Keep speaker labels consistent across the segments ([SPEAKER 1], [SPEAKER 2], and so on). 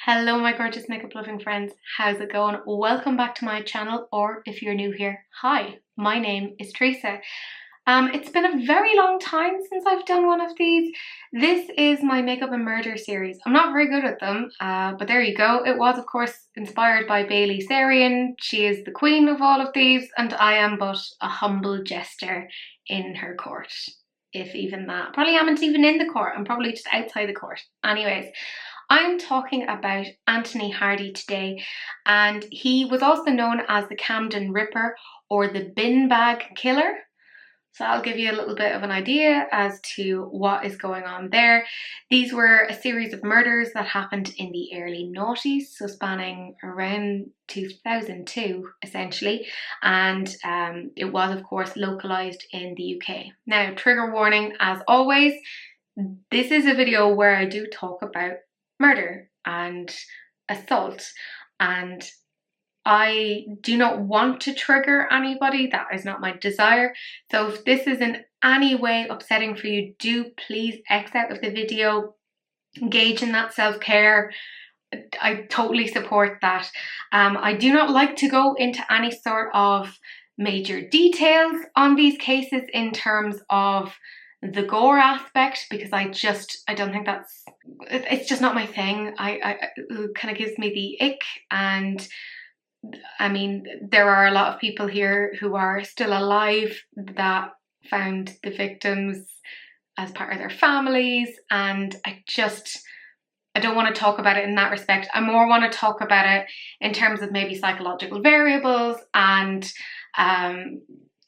[SPEAKER 1] Hello my gorgeous makeup loving friends, how's it going? Welcome back to my channel, or if you're new here, hi, my name is Teresa. It's been a very long time since I've done one of these. This is my makeup and murder series. I'm not very good at them, but there you go. It was of course inspired by Bailey Sarian. She is the queen of all of these and I am but a humble jester in her court. If even that. Probably am even in the court, I'm probably just outside the court. Anyways. I'm talking about Anthony Hardy today, and he was also known as the Camden Ripper or the bin bag killer. So I'll give you a little bit of an idea as to what is going on there. These were a series of murders that happened in the early noughties, so spanning around 2002 essentially, and it was of course localised in the UK. Now, trigger warning as always, this is a video where I do talk about murder and assault, and I do not want to trigger anybody. That is not my desire. So if this is in any way upsetting for you, do please X out of the video. Engage in that self-care. I totally support that. I do not like to go into any sort of major details on these cases in terms of the gore aspect, because I don't think it's just not my thing. It kind of gives me the ick, and I mean there are a lot of people here who are still alive that found the victims as part of their families, and I don't want to talk about it in that respect. I more want to talk about it in terms of maybe psychological variables and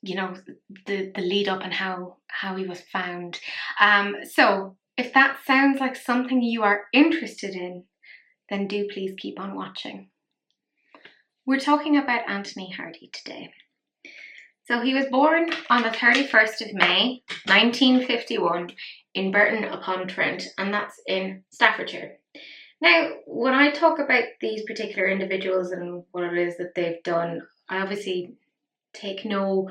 [SPEAKER 1] you know, the lead up and how he was found. So if that sounds like something you are interested in, then do please keep on watching. We're talking about Anthony Hardy today. So he was born on the 31st of May 1951 in Burton upon Trent, and that's in Staffordshire. Now, when I talk about these particular individuals and what it is that they've done, I obviously take no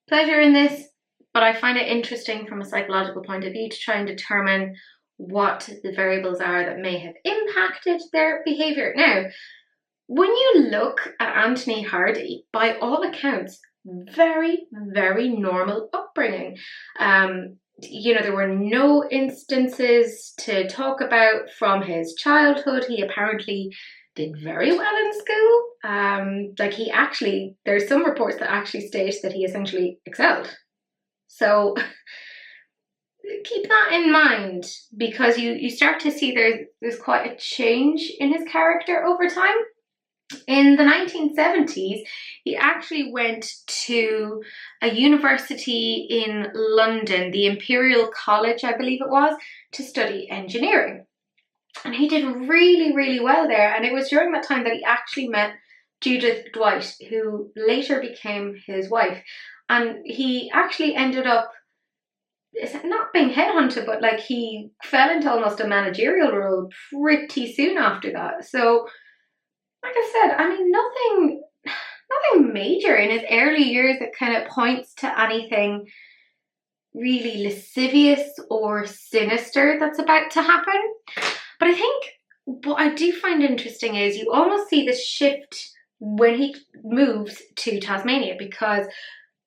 [SPEAKER 1] pleasure in this, but I find it interesting from a psychological point of view to try and determine what the variables are that may have impacted their behaviour. Now, when you look at Anthony Hardy, by all accounts, very, very normal upbringing. You know, there were no instances to talk about from his childhood. He apparently did very well in school. There's some reports that actually state that he essentially excelled. So keep that in mind, because you start to see there's quite a change in his character over time. In the 1970s, he actually went to a university in London, the Imperial College, I believe it was, to study engineering. And he did really, really well there. And it was during that time that he actually met Judith Dwight, who later became his wife. And he actually ended up, not being headhunted, but like he fell into almost a managerial role pretty soon after that. So, like I said, I mean, nothing major in his early years that kind of points to anything really lascivious or sinister that's about to happen. But I think what I do find interesting is you almost see this shift when he moves to Tasmania, because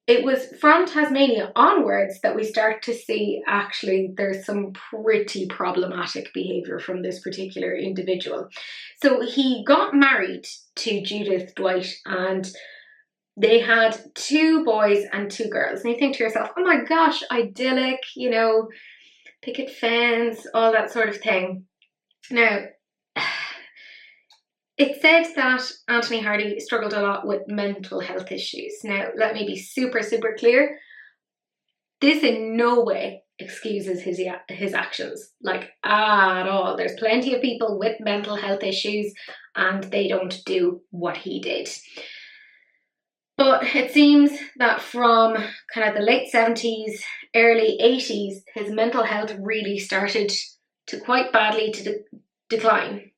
[SPEAKER 1] it was from Tasmania onwards that we start to see actually there's some pretty problematic behaviour from this particular individual. So he got married to Judith Dwight and they had 2 boys and 2 girls. And you think to yourself, oh my gosh, idyllic, you know, picket fence, all that sort of thing. Now, it said that Anthony Hardy struggled a lot with mental health issues. Now, let me be super, super clear. This in no way excuses his actions, like at all. There's plenty of people with mental health issues and they don't do what he did. But it seems that from kind of the late 70s, early 80s, his mental health really started to quite badly to decline.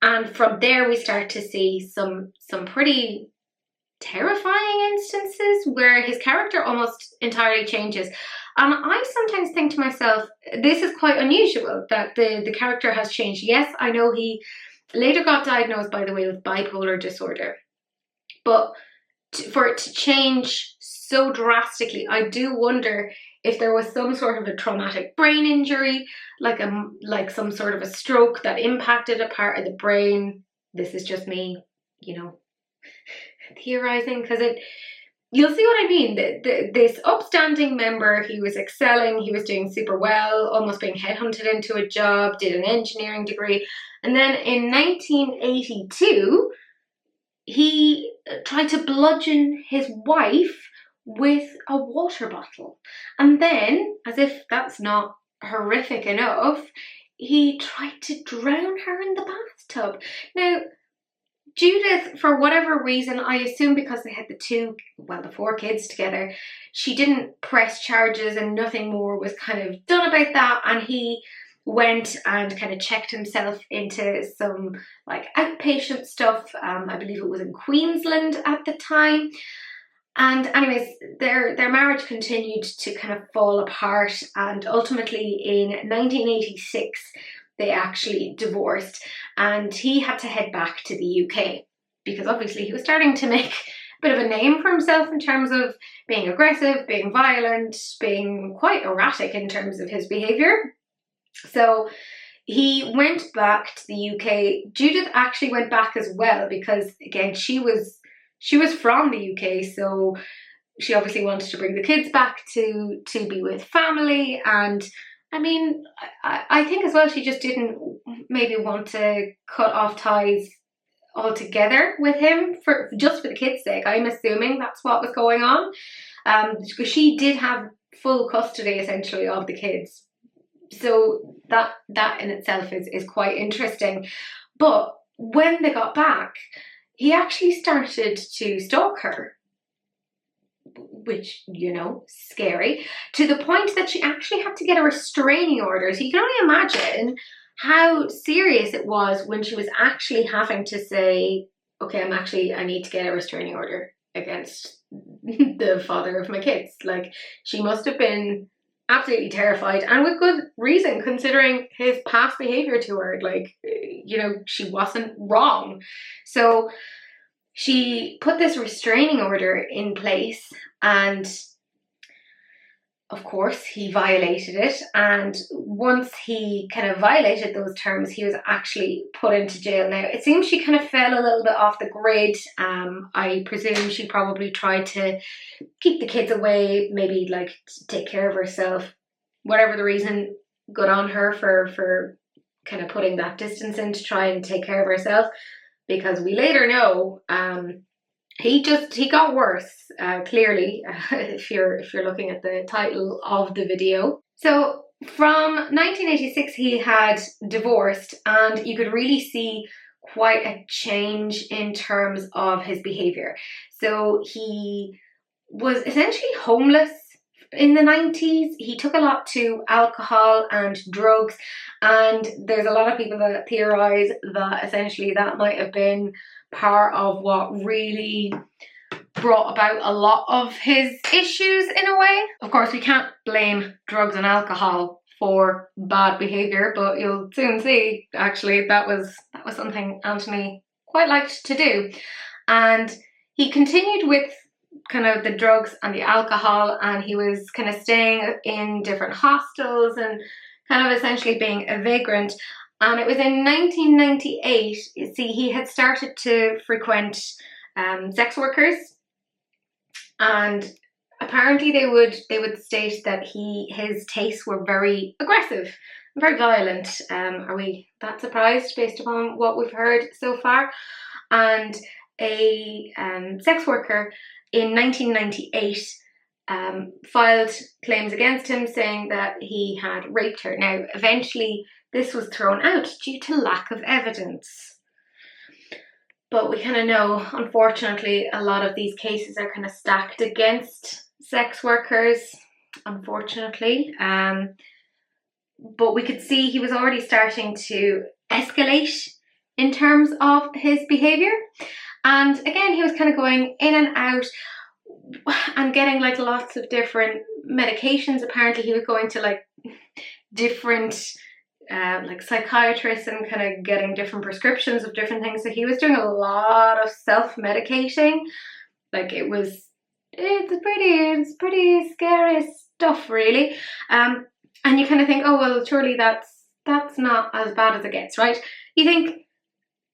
[SPEAKER 1] And from there we start to see some pretty terrifying instances where his character almost entirely changes. And I sometimes think to myself, this is quite unusual that the character has changed. Yes, I know he Later got diagnosed, by the way, with bipolar disorder. But for it to change so drastically, I do wonder if there was some sort of a traumatic brain injury, like some sort of a stroke that impacted a part of the brain. This is just me, theorizing, because you'll see what I mean. This upstanding member, he was excelling, he was doing super well, almost being headhunted into a job, did an engineering degree. And then in 1982, he tried to bludgeon his wife with a water bottle. And then, as if that's not horrific enough, he tried to drown her in the bathtub. Now, Judith, for whatever reason, I assume because they had the 4 kids together, she didn't press charges and nothing more was kind of done about that. And he went and kind of checked himself into some like outpatient stuff. I believe it was in Queensland at the time. And anyways, their marriage continued to kind of fall apart. And ultimately in 1986, they actually divorced, and he had to head back to the UK because obviously he was starting to make a bit of a name for himself in terms of being aggressive, being violent, being quite erratic in terms of his behaviour. So he went back to the UK. Judith actually went back as well because, again, she was from the UK, so she obviously wanted to bring the kids back to be with family. And I mean, I think as well she just didn't maybe want to cut off ties altogether with him just for the kids' sake. I'm assuming that's what was going on, because she did have full custody essentially of the kids. So that in itself is quite interesting. But when they got back, he actually started to stalk her, which, scary, to the point that she actually had to get a restraining order. So you can only imagine how serious it was when she was actually having to say, okay, I need to get a restraining order against the father of my kids. Like, she must have been absolutely terrified, and with good reason, considering his past behavior to her. Like, she wasn't wrong. So she put this restraining order in place, and of course he violated it. And once he kind of violated those terms, he was actually put into jail. Now, it seems she kind of fell a little bit off the grid. I presume she probably tried to keep the kids away, maybe like take care of herself. Whatever the reason, good on her for kind of putting that distance in to try and take care of herself. Because we later know he got worse, clearly, if you're looking at the title of the video. So from 1986 he had divorced, and you could really see quite a change in terms of his behaviour. So he was essentially homeless in the 90s. He took a lot to alcohol and drugs, and there's a lot of people that theorise that essentially that might have been part of what really brought about a lot of his issues in a way. Of course, we can't blame drugs and alcohol for bad behaviour, but you'll soon see actually that was something Anthony quite liked to do. And he continued with kind of the drugs and the alcohol, and he was kind of staying in different hostels and kind of essentially being a vagrant. And it was in 1998, you see, he had started to frequent sex workers, and apparently they would state that his tastes were very aggressive, very violent. Are we that surprised based upon what we've heard so far? And a sex worker in 1998 filed claims against him, saying that he had raped her. Now, eventually this was thrown out due to lack of evidence. But we kind of know, unfortunately, a lot of these cases are kind of stacked against sex workers, unfortunately. But we could see he was already starting to escalate in terms of his behaviour. And again, he was kind of going in and out and getting like lots of different medications. Apparently he was going to like different like psychiatrists and kind of getting different prescriptions of different things. So he was doing a lot of self-medicating. Like it's pretty scary stuff, really. And you kind of think, oh well, surely that's not as bad as it gets, right? You think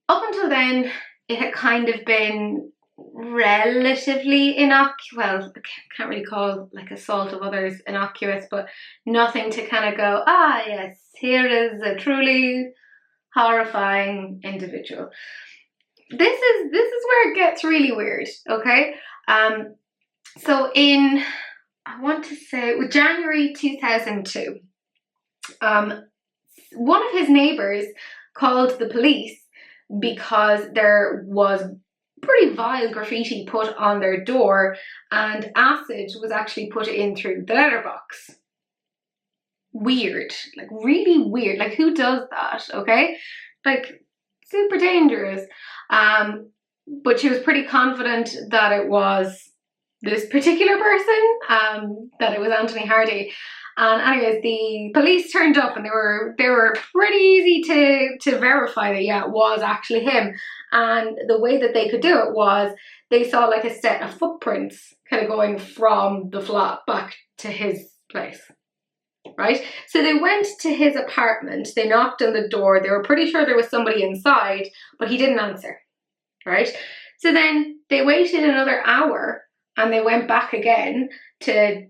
[SPEAKER 1] up until then it had kind of been relatively innocuous. Well, I can't really call like assault of others innocuous, but nothing to kind of go, ah yes, here is a truly horrifying individual. This is where it gets really weird, okay? So in, I want to say, January 2002, one of his neighbours called the police because there was pretty vile graffiti put on their door and acid was actually put in through the letterbox. Weird, like really weird. Like, who does that, okay? Like, super dangerous. But she was pretty confident that it was this particular person, that it was Anthony Hardy. And anyways, the police turned up and they were pretty easy to verify that, yeah, it was actually him. And the way that they could do it was they saw like a set of footprints kind of going from the flat back to his place, right? So they went to his apartment, they knocked on the door, they were pretty sure there was somebody inside, but he didn't answer, right? So then they waited another hour and they went back again to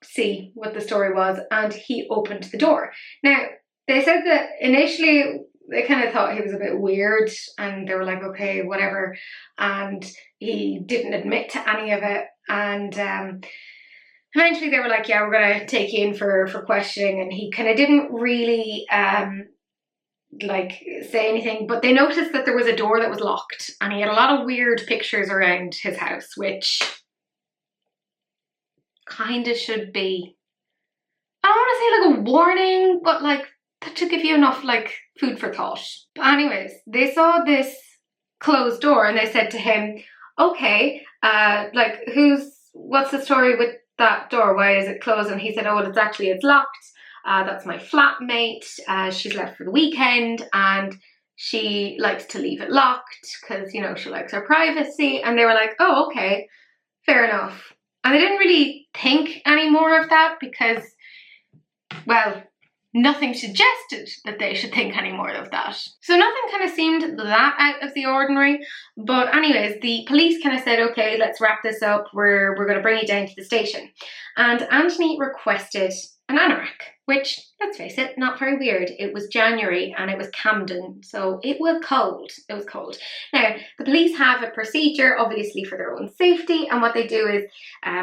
[SPEAKER 1] see what the story was, and he opened the door. Now, they said that initially they kind of thought he was a bit weird and they were like, okay, whatever, and he didn't admit to any of it, and eventually they were like, yeah, we're gonna take you in for questioning, and he kind of didn't really like say anything, but they noticed that there was a door that was locked and he had a lot of weird pictures around his house, which kind of should be, I don't want to say like a warning, but like to give you enough like food for thought. But anyways, they saw this closed door and they said to him, okay, like what's the story with that door? Why is it closed? And he said, oh well, it's locked. That's my flatmate. She's left for the weekend and she likes to leave it locked because, you know, she likes her privacy. And they were like, oh, okay, fair enough. And they didn't really think any more of that because, well, nothing suggested that they should think any more of that. So nothing kind of seemed that out of the ordinary. But anyways, the police kind of said, okay, let's wrap this up. We're going to bring you down to the station. And Anthony requested an anorak, which, let's face it, not very weird. It was January and it was Camden, so it was cold. It was cold. Now, the police have a procedure, obviously, for their own safety, and what they do is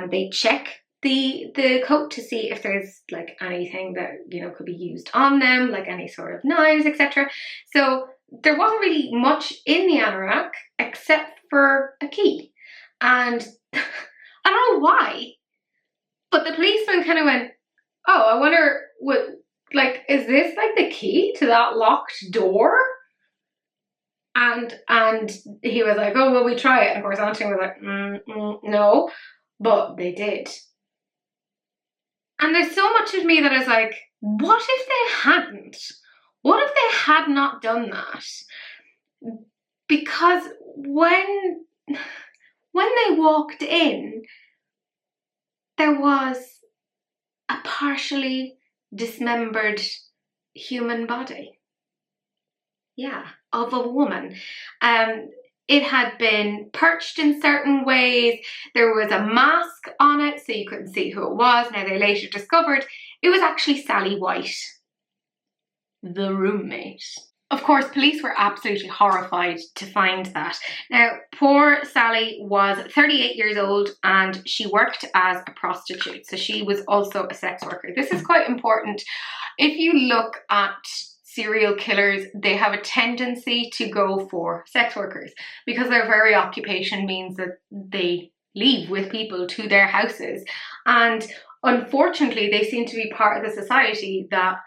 [SPEAKER 1] they check the coat to see if there's like anything that, you know, could be used on them, like any sort of knives, etc. So there wasn't really much in the anorak except for a key. And I don't know why, but the policeman kind of went, oh, I wonder what, like, is this like the key to that locked door? And he was like, oh, well, we try it. And of course, Anthony was like, no, but they did. And there's so much of me that is like, what if they hadn't? What if they had not done that? Because when they walked in, there was a partially dismembered human body. Yeah, of a woman. It had been perched in certain ways. There was a mask on it, so you couldn't see who it was. Now, they later discovered it was actually Sally White, the roommate. Of course, police were absolutely horrified to find that. Now, poor Sally was 38 years old and she worked as a prostitute. So she was also a sex worker. This is quite important. If you look at serial killers, they have a tendency to go for sex workers because their very occupation means that they leave with people to their houses. And unfortunately, they seem to be part of the society that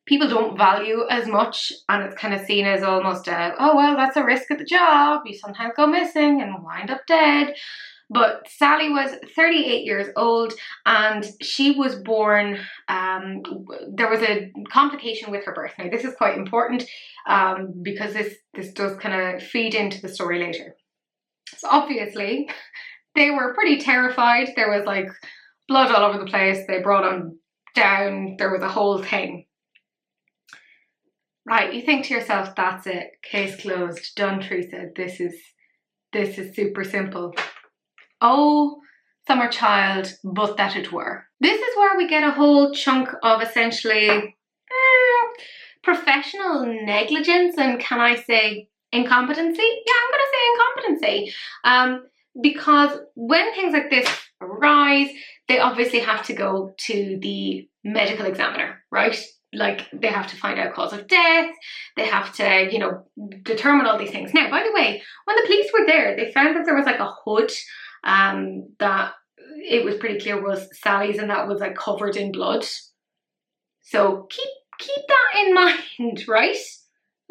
[SPEAKER 1] people don't value as much, and it's kind of seen as almost a, oh well, that's a risk at the job, you sometimes go missing and wind up dead. But Sally was 38 years old, and she was born, there was a complication with her birth. Now this is quite important because this does kind of feed into the story later. So obviously they were pretty terrified. There was like blood all over the place. They brought him down. There was a whole thing. Right, you think to yourself, that's it, case closed, done, Teresa. This is super simple. Oh, summer child, but that it were. This is where we get a whole chunk of essentially professional negligence, and can I say incompetency? Yeah, I'm going to say incompetency. Because when things like this arise, they obviously have to go to the medical examiner, right? Like, they have to find out cause of death, they have to, you know, determine all these things. Now, by the way, when the police were there, they found that there was like a hood that it was pretty clear was Sally's, and that was like covered in blood. So keep that in mind, right?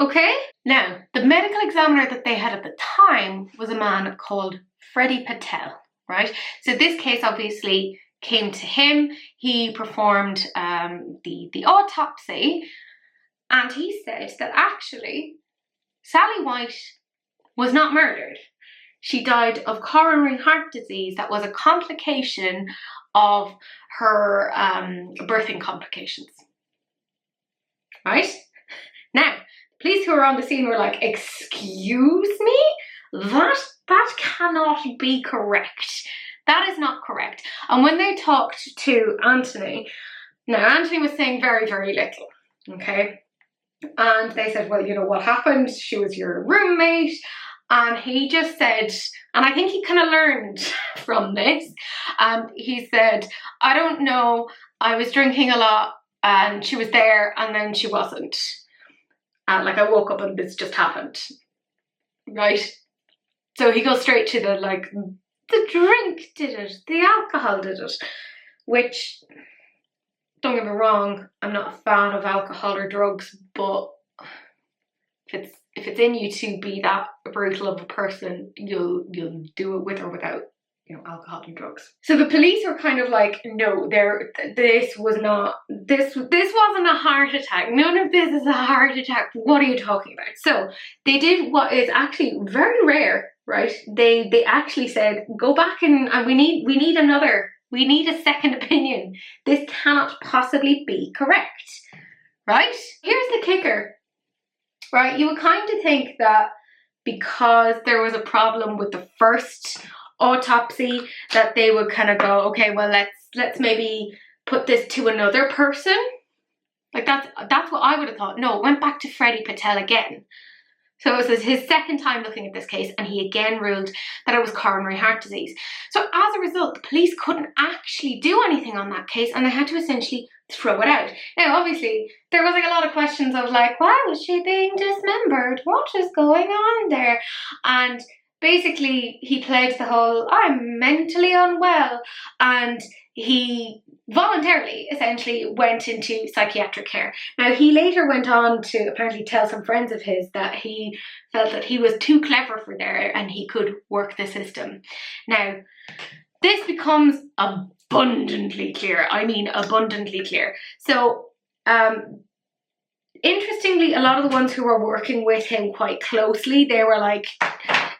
[SPEAKER 1] Okay? Now, the medical examiner that they had at the time was a man called Freddie Patel, right? So this case obviously came to him. He performed the autopsy, and he said that actually Sally White was not murdered. She died of coronary heart disease that was a complication of her birthing complications. Right? Now, police who were on the scene were like, excuse me? That cannot be correct. That is not correct. And when they talked to Anthony, now Anthony was saying very, very little, okay? And they said, well, you know what happened? She was your roommate. And he just said, and I think he kind of learned from this, he said, I don't know, I was drinking a lot and she was there and then she wasn't. Like, I woke up and this just happened, right? So he goes straight to the, like, the drink did it, the alcohol did it, which, don't get me wrong, I'm not a fan of alcohol or drugs, but if it's in you to be that brutal of a person, you'll do it with or without, you know, alcohol and drugs. So the police were kind of like, no, this wasn't a heart attack. None of this is a heart attack. What are you talking about? So they did what is actually very rare, right? They actually said, go back and we need a second opinion. This cannot possibly be correct, right? Here's the kicker. Right, you would kind of think that because there was a problem with the first autopsy that they would kind of go, okay, well, let's maybe put this to another person. Like, that's what I would have thought. No, it went back to Freddie Patel again. So it was his second time looking at this case, and he again ruled that it was coronary heart disease. So as a result, the police couldn't actually do anything on that case, and they had to essentially throw it out. Now, obviously, there was like a lot of questions of like, why was she being dismembered? What is going on there? And basically, he played the whole, I'm mentally unwell, and he voluntarily essentially went into psychiatric care. Now, he later went on to apparently tell some friends of his that he felt that he was too clever for there and he could work the system. Now, this becomes abundantly clear. I mean, abundantly clear. So, interestingly, a lot of the ones who were working with him quite closely, they were like,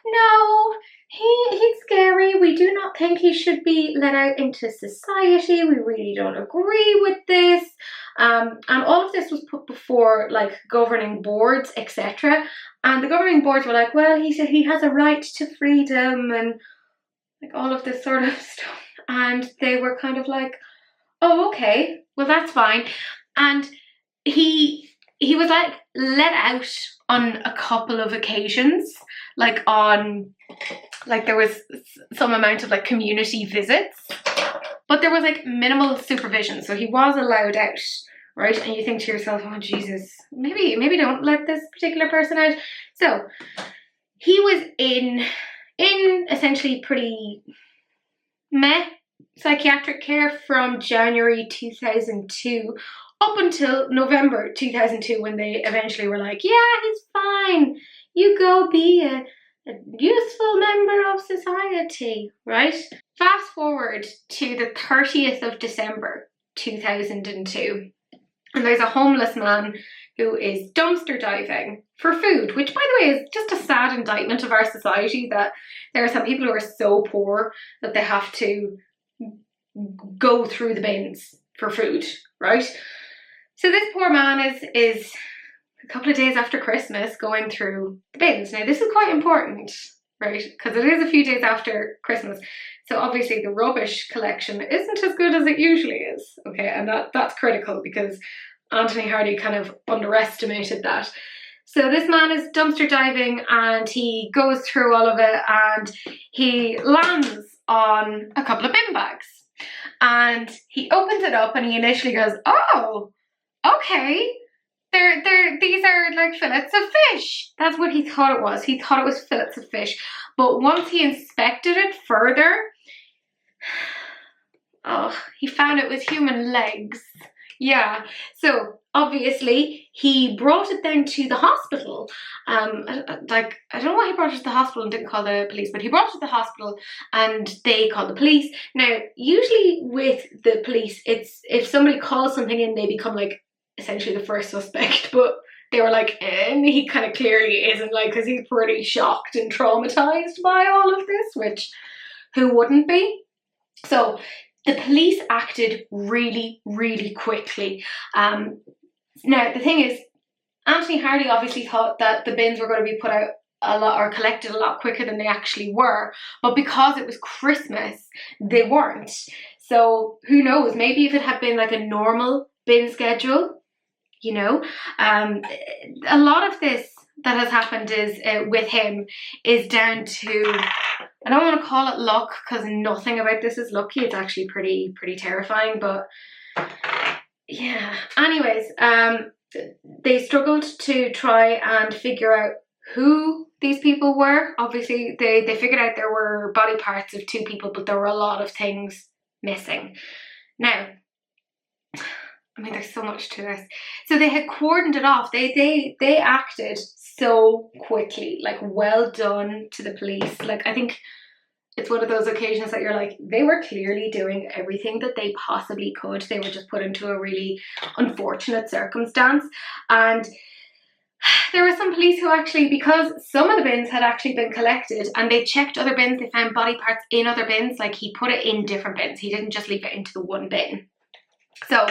[SPEAKER 1] no, he's scary. We do not think he should be let out into society. We really don't agree with this. And all of this was put before like governing boards, etc. And the governing boards were like, well, he said he has a right to freedom and like all of this sort of stuff. And they were kind of like, oh, okay, well, that's fine. And he was like let out on a couple of occasions, like there was some amount of like community visits, but there was like minimal supervision. So he was allowed out, right? And you think to yourself, oh Jesus, maybe don't let this particular person out. So he was in essentially pretty meh psychiatric care from January 2002 up until November 2002, when they eventually were like, yeah, he's fine. You go be a a useful member of society, right? Fast forward to the 30th of December 2002, and there's a homeless man who is dumpster diving for food, which, by the way, is just a sad indictment of our society, that there are some people who are so poor that they have to go through the bins for food, right? So this poor man is a couple of days after Christmas going through the bins. Now, this is quite important, right? Because it is a few days after Christmas. So obviously the rubbish collection isn't as good as it usually is, okay? And that's critical, because Anthony Hardy kind of underestimated that. So this man is dumpster diving and he goes through all of it and he lands on a couple of bin bags. And he opens it up and he initially goes, oh, okay, these are like fillets of fish. That's what he thought it was. He thought it was fillets of fish. But once he inspected it further, oh, he found it was human legs. Yeah, so obviously he brought it then to the hospital. I don't know why he brought it to the hospital and didn't call the police, but he brought it to the hospital and they called the police. Now, usually with the police, it's if somebody calls something in, they become like essentially the first suspect, but they were like, and he kind of clearly isn't, like, because he's pretty shocked and traumatized by all of this, which who wouldn't be? So the police acted really, really quickly. Now, the thing is, Anthony Hardy obviously thought that the bins were going to be put out a lot or collected a lot quicker than they actually were. But because it was Christmas, they weren't. So who knows? Maybe if it had been like a normal bin schedule, you know. A lot of this that has happened is with him is down to, I don't want to call it luck, because nothing about this is lucky. It's actually pretty terrifying, but yeah. Anyways, they struggled to try and figure out who these people were. Obviously, they figured out there were body parts of 2 people, but there were a lot of things missing. Now, I mean, there's so much to this. So they had cordoned it off. They acted so quickly. Like, well done to the police. Like, I think it's one of those occasions that you're like, they were clearly doing everything that they possibly could. They were just put into a really unfortunate circumstance. And there were some police who actually, because some of the bins had actually been collected and they checked other bins, they found body parts in other bins. Like, he put it in different bins. He didn't just leave it into the one bin. So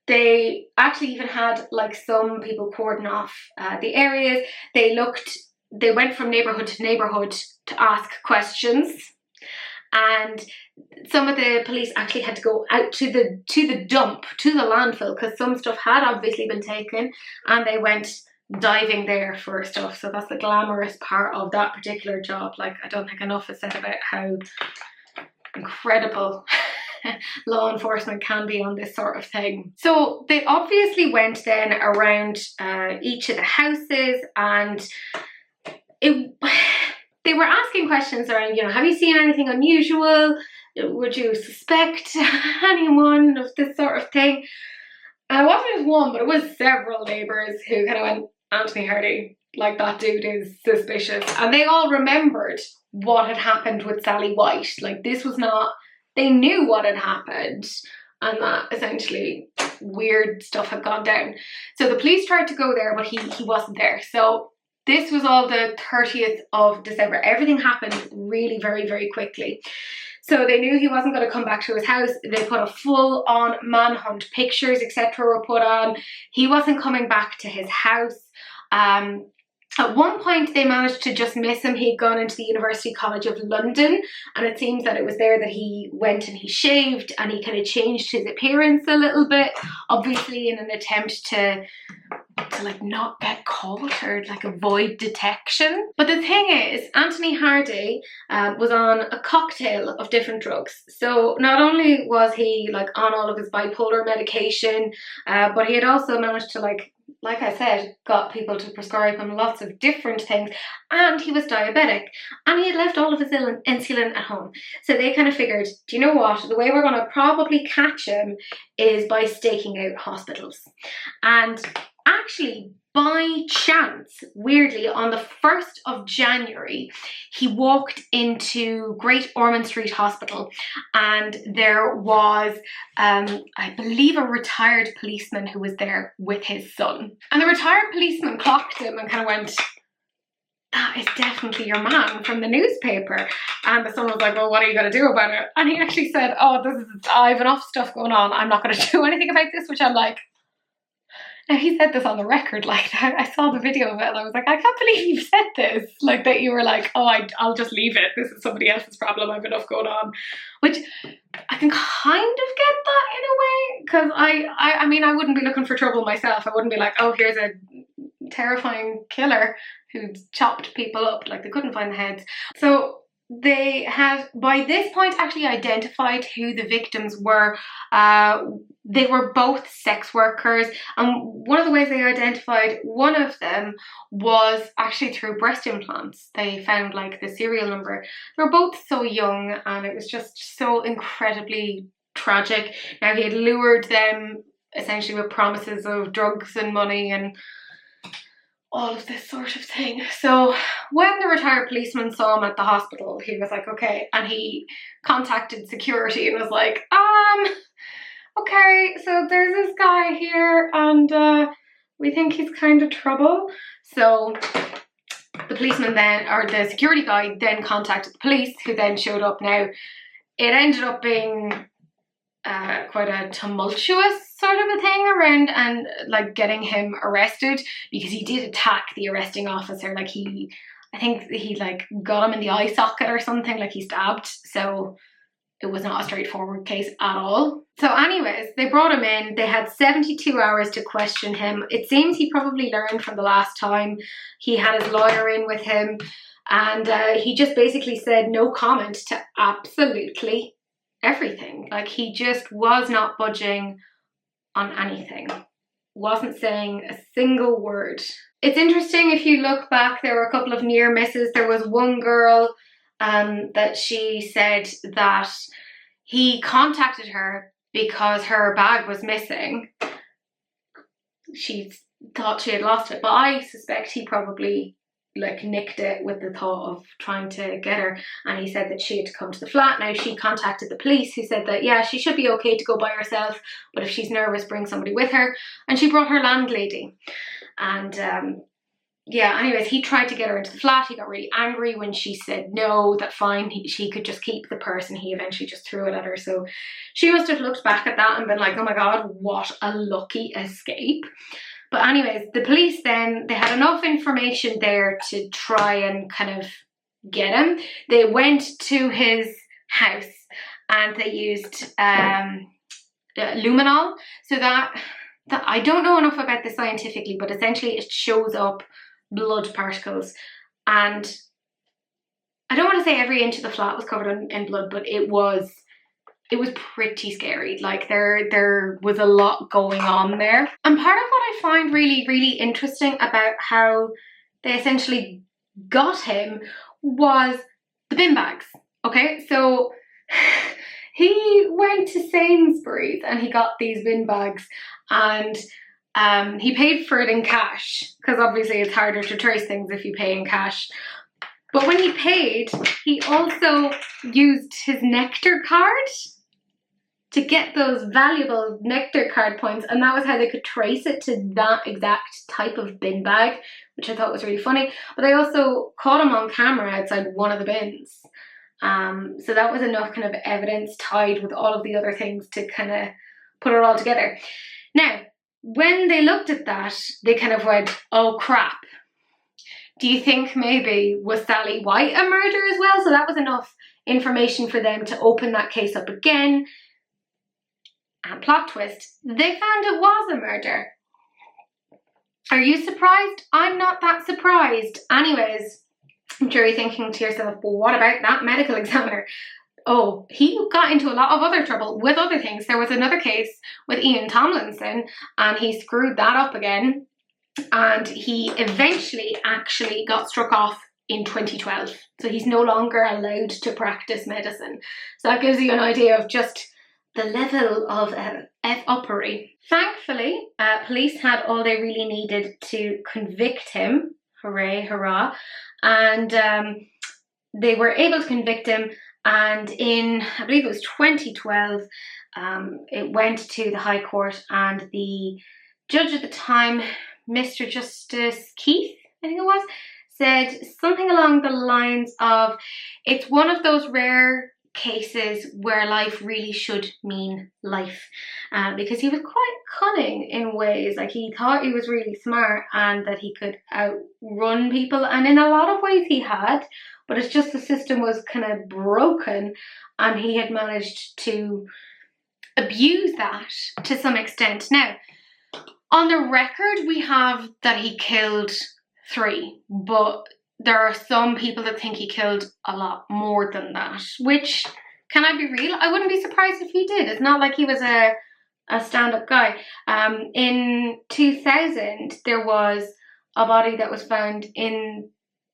[SPEAKER 1] they actually even had like some people cordon off the areas. They went from neighborhood to neighborhood to ask questions, and some of the police actually had to go out to the dump, to the landfill, because some stuff had obviously been taken, and they went diving there for stuff. So that's the glamorous part of that particular job. Like, I don't think enough is said about how incredible law enforcement can be on this sort of thing. So they obviously went then around each of the houses, and they were asking questions around, you know, have you seen anything unusual? Would you suspect anyone of this sort of thing? And it wasn't just one, but it was several neighbours who kind of went, Anthony Hardy, like, that dude is suspicious. And they all remembered what had happened with Sally White. Like, this was not, they knew what had happened and that essentially weird stuff had gone down. So the police tried to go there, but he wasn't there. So this was all the 30th of December. Everything happened really very, very quickly. So they knew he wasn't going to come back to his house. They put a full-on manhunt. Pictures, etc. were put on. He wasn't coming back to his house. At one point, they managed to just miss him. He'd gone into the University College of London, and it seems that it was there that he went and he shaved and he kind of changed his appearance a little bit, obviously in an attempt to like not get caught or like avoid detection. But the thing is, Anthony Hardy was on a cocktail of different drugs. So not only was he like on all of his bipolar medication, but he had also managed to like I said, got people to prescribe him lots of different things, and he was diabetic, and he had left all of his insulin at home. So they kind of figured, do you know what, the way we're going to probably catch him is by staking out hospitals. And actually, by chance, weirdly, on the 1st of January, he walked into Great Ormond Street Hospital, and there was, I believe, a retired policeman who was there with his son. And the retired policeman clocked him and kind of went, "That is definitely your man from the newspaper." And the son was like, "Well, what are you going to do about it?" And he actually said, "Oh, I have enough stuff going on. I'm not going to do anything about this," which I'm like, now he said this on the record, like, I saw the video of it and I was like, I can't believe you said this. Like, that you were like, "Oh, I'll just leave it. This is somebody else's problem. I have enough going on." Which I can kind of get that in a way, because I mean, I wouldn't be looking for trouble myself. I wouldn't be like, "Oh, here's a terrifying killer who chopped people up." Like, they couldn't find the heads. So they had, by this point, actually identified who the victims were. They were both sex workers, and one of the ways they identified one of them was actually through breast implants. They found like the serial number. They were both so young, and it was just so incredibly tragic. Now, he had lured them essentially with promises of drugs and money and all of this sort of thing. So when the retired policeman saw him at the hospital, he was like, okay, and he contacted security and was like, "Okay, so there's this guy here, and we think he's kind of trouble." So the policeman then, or the security guy, then contacted the police, who then showed up. Now, it ended up being quite a tumultuous sort of a thing around, and like getting him arrested, because he did attack the arresting officer. Like, I think he like got him in the eye socket or something, like he stabbed. So it was not a straightforward case at all. So anyways, they brought him in. They had 72 hours to question him. It seems he probably learned from the last time. He had his lawyer in with him, and he just basically said no comment to absolutely everything. Like, he just was not budging on anything. Wasn't saying a single word. It's interesting, if you look back, there were a couple of near misses. There was one girl that she said that he contacted her because her bag was missing. She thought she had lost it, but I suspect he probably like nicked it with the thought of trying to get her. And he said that she had to come to the flat. Now, she contacted the police, who said that, yeah, she should be okay to go by herself, but if she's nervous, bring somebody with her. And she brought her landlady. And yeah, anyways, he tried to get her into the flat. He got really angry when she said no, that fine, she could just keep the purse, and he eventually just threw it at her. So she must have looked back at that and been like, oh my God, what a lucky escape. But anyways, the police then, they had enough information there to try and kind of get him. They went to his house and they used luminol. So that I don't know enough about this scientifically, but essentially it shows up blood particles. And I don't want to say every inch of the flat was covered in blood, but it was pretty scary. Like, there was a lot going on there. And part of what I find really, really interesting about how they essentially got him was the bin bags. Okay, so he went to Sainsbury's and he got these bin bags, and he paid for it in cash, because obviously it's harder to trace things if you pay in cash. But when he paid, he also used his Nectar card to get those valuable Nectar card points, and that was how they could trace it to that exact type of bin bag, which I thought was really funny. But they also caught him on camera outside one of the bins. So that was enough kind of evidence tied with all of the other things to kind of put it all together. Now, when they looked at that, they kind of went, oh crap. Do you think maybe was Sally White a murder as well? So that was enough information for them to open that case up again. And plot twist, they found it was a murder. Are you surprised? I'm not that surprised. Anyways, I'm sure you're thinking to yourself, well, what about that medical examiner? Oh, he got into a lot of other trouble with other things. There was another case with Ian Tomlinson, and he screwed that up again. And he eventually actually got struck off in 2012. So he's no longer allowed to practice medicine. So that gives you an idea of just the level of F-uppery. Thankfully, police had all they really needed to convict him. Hooray, hurrah. And they were able to convict him, and in, I believe it was 2012, it went to the High Court, and the judge at the time, Mr. Justice Keith, I think it was, said something along the lines of, it's one of those rare cases where life really should mean life, because he was quite cunning in ways. Like, he thought he was really smart and that he could outrun people, and in a lot of ways he had, but it's just the system was kind of broken, and he had managed to abuse that to some extent. Now, on the record we have that he killed 3, but there are some people that think he killed a lot more than that, which, can I be real? I wouldn't be surprised if he did. It's not like he was a stand-up guy. In 2000, there was a body that was found in,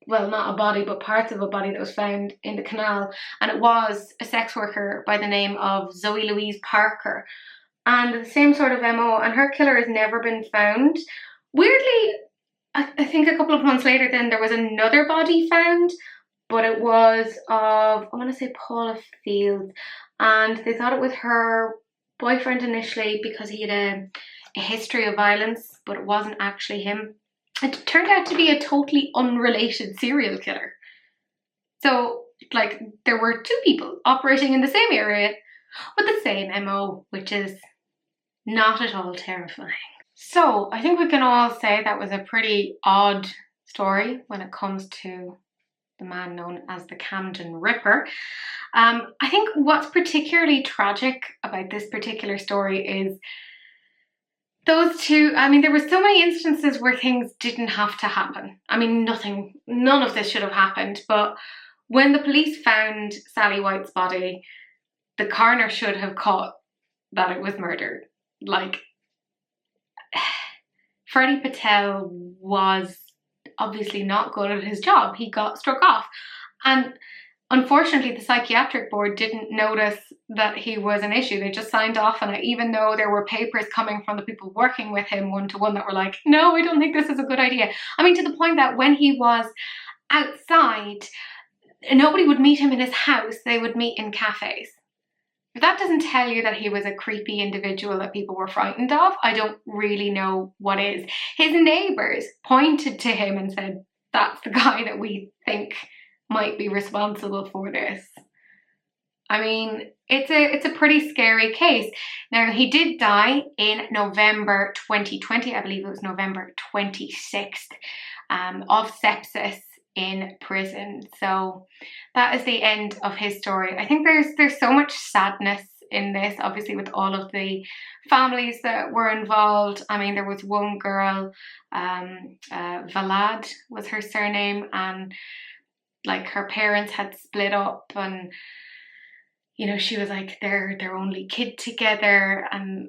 [SPEAKER 1] well, not a body, but parts of a body that was found in the canal, and it was a sex worker by the name of Zoe Louise Parker. And the same sort of MO, and her killer has never been found. Weirdly, I think a couple of months later then there was another body found, but it was of, I want to say Paula Fields, and they thought it was her boyfriend initially because he had a history of violence, but it wasn't actually him. It turned out to be a totally unrelated serial killer. So, like, there were 2 people operating in the same area with the same MO, which is not at all terrifying. So, I think we can all say that was a pretty odd story when it comes to the man known as the Camden Ripper. I think what's particularly tragic about this particular story is those 2, I mean, there were so many instances where things didn't have to happen. I mean, none of this should have happened, but when the police found Sally White's body, the coroner should have caught that it was murder. Like, Freddie Patel was obviously not good at his job. He got struck off. And unfortunately, the psychiatric board didn't notice that he was an issue. They just signed off on it, even though there were papers coming from the people working with him one-to-one that were like, no, I don't think this is a good idea. I mean, to the point that when he was outside, nobody would meet him in his house. They would meet in cafes. If that doesn't tell you that he was a creepy individual that people were frightened of, I don't really know what is. His neighbours pointed to him and said, that's the guy that we think might be responsible for this. I mean, it's a pretty scary case. Now, he did die in November 2020, I believe it was November 26th, of sepsis in prison. So that is the end of his story. I think there's so much sadness in this, obviously, with all of the families that were involved. I mean, there was one girl, Valad was her surname, and like her parents had split up, and you know, she was like their only kid together, and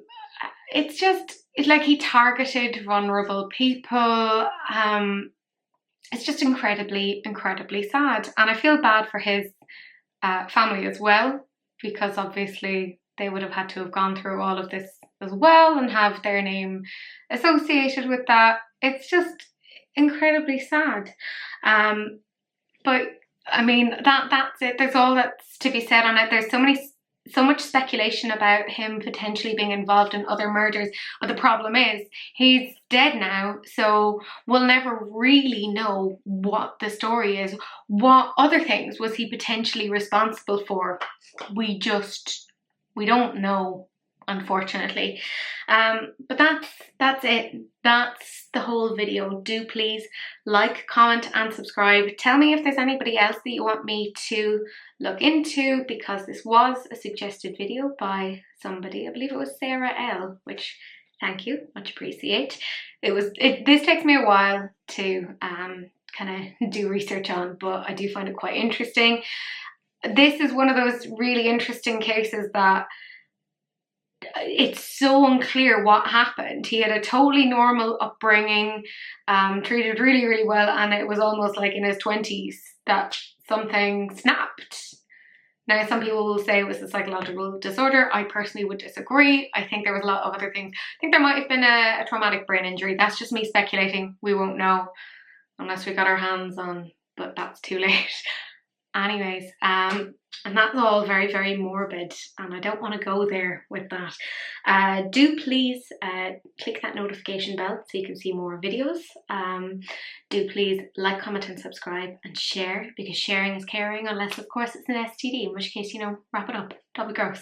[SPEAKER 1] it's like he targeted vulnerable people. It's just incredibly sad, and I feel bad for his family as well, because obviously they would have had to have gone through all of this as well and have their name associated with that. It's just incredibly sad. But I mean, that's it. There's all that's to be said on it. There's so much speculation about him potentially being involved in other murders. But the problem is, he's dead now, so we'll never really know what the story is. What other things was he potentially responsible for? We don't know, unfortunately. But that's it. That's the whole video. Do please like, comment and subscribe. Tell me if there's anybody else that you want me to look into, because this was a suggested video by somebody. I believe it was Sarah L, which, thank you, much appreciate. This takes me a while to kind of do research on, but I do find it quite interesting. This is one of those really interesting cases that it's so unclear what happened. He had a totally normal upbringing, treated really, really well, and it was almost like in his 20s that something snapped. Now, some people will say it was a psychological disorder. I personally would disagree. I think there was a lot of other things. I think there might have been a traumatic brain injury. That's just me speculating. We won't know unless we got our hands on, but that's too late. Anyways, and that's all very, very morbid, and I don't want to go there with that. Do please click that notification bell so you can see more videos. Do please like, comment and subscribe, and share, because sharing is caring, unless of course it's an STD, in which case, you know, wrap it up. That'll be gross.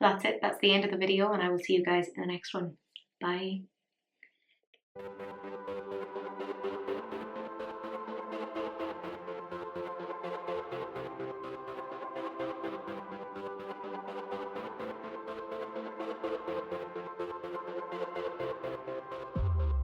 [SPEAKER 1] Well, that's it. That's the end of the video, and I will see you guys in the next one. Bye.